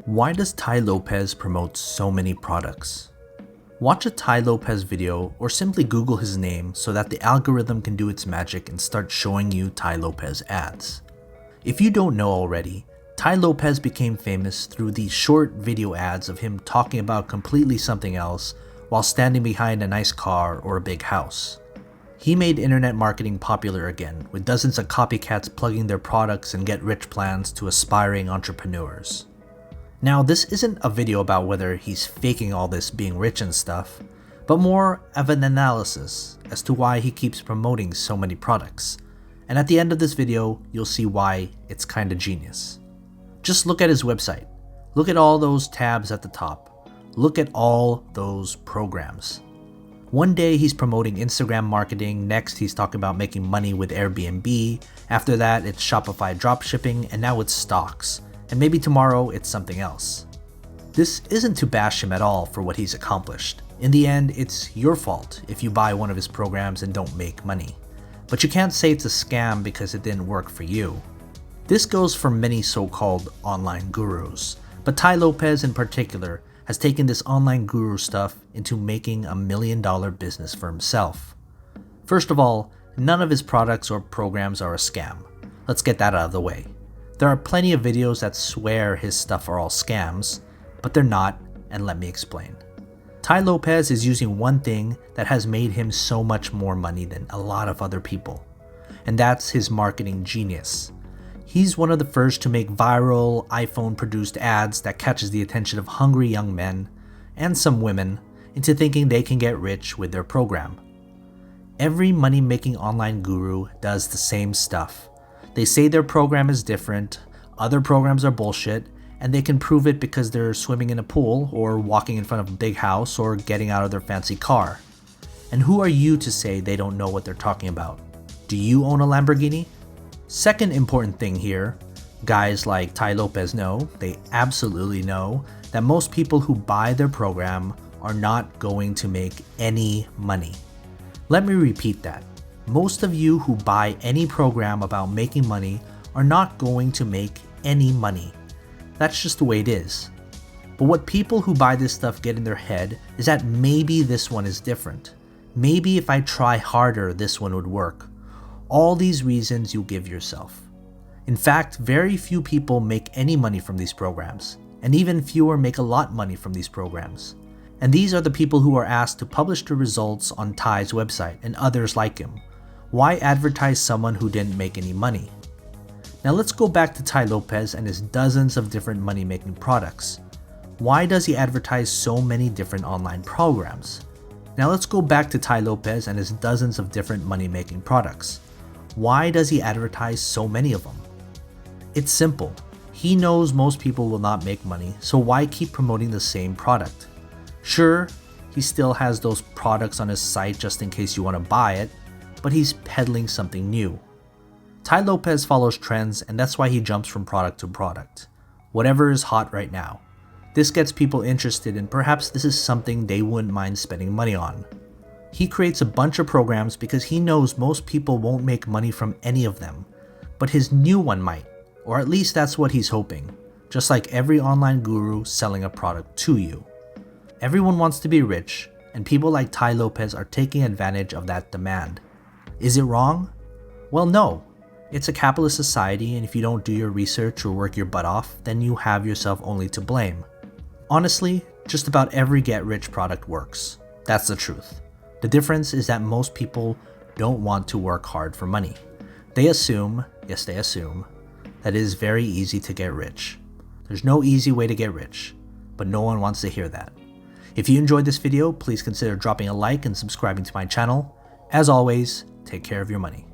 Why does Tai Lopez promote so many products? Watch a Tai Lopez video or simply Google his name so that the algorithm can do its magic and start showing you Tai Lopez ads. If you don't know already, Tai Lopez became famous through these short video ads of him talking about completely something else while standing behind a nice car or a big house. He made internet marketing popular again, with dozens of copycats plugging their products and get-rich plans to aspiring entrepreneurs. Now, this isn't a video about whether he's faking all this being rich and stuff, but more of an analysis as to why he keeps promoting so many products. And at the end of this video, you'll see why it's kinda genius. Just look at his website. Look at all those tabs at the top. Look at all those programs. One day he's promoting Instagram marketing, next he's talking about making money with Airbnb, after that it's Shopify dropshipping, and now it's stocks. And maybe tomorrow it's something else. This isn't to bash him at all for what he's accomplished. In the end, it's your fault if you buy one of his programs and don't make money. But you can't say it's a scam because it didn't work for you. This goes for many so-called online gurus, but Tai Lopez in particular has taken this online guru stuff into making $1 million business for himself. First of all, none of his products or programs are a scam. Let's get that out of the way. There are plenty of videos that swear his stuff are all scams, but they're not, and let me explain. Tai Lopez is using one thing that has made him so much more money than a lot of other people, and that's his marketing genius. He's one of the first to make viral, iPhone-produced ads that catches the attention of hungry young men, and some women, into thinking they can get rich with their program. Every money-making online guru does the same stuff. They say their program is different, other programs are bullshit, and they can prove it because they're swimming in a pool, or walking in front of a big house, or getting out of their fancy car. And who are you to say they don't know what they're talking about? Do you own a Lamborghini? Second important thing here, guys like Tai Lopez know, they absolutely know, that most people who buy their program are not going to make any money. Let me repeat that. Most of you who buy any program about making money are not going to make any money. That's just the way it is. But what people who buy this stuff get in their head is that maybe this one is different. Maybe if I try harder, this one would work. All these reasons you give yourself. In fact, very few people make any money from these programs, and even fewer make a lot money from these programs. And these are the people who are asked to publish the results on Tai's website and others like him. Why advertise someone who didn't make any money? Now let's go back to Tai Lopez and his dozens of different money-making products. Why does he advertise so many different online programs? Now let's go back to Tai Lopez and his dozens of different money-making products. Why does he advertise so many of them? It's simple. He knows most people will not make money, so why keep promoting the same product? Sure, he still has those products on his site just in case you want to buy it, but he's peddling something new. Tai Lopez follows trends, and that's why he jumps from product to product. Whatever is hot right now. This gets people interested, and perhaps this is something they wouldn't mind spending money on. He creates a bunch of programs because he knows most people won't make money from any of them, but his new one might, or at least that's what he's hoping, just like every online guru selling a product to you. Everyone wants to be rich, and people like Tai Lopez are taking advantage of that demand. Is it wrong? Well, no. It's a capitalist society, and if you don't do your research or work your butt off, then you have yourself only to blame. Honestly, just about every get-rich product works. That's the truth. The difference is that most people don't want to work hard for money. They assume, yes they assume, that it is very easy to get rich. There's no easy way to get rich, but no one wants to hear that. If you enjoyed this video, please consider dropping a like and subscribing to my channel. As always, take care of your money.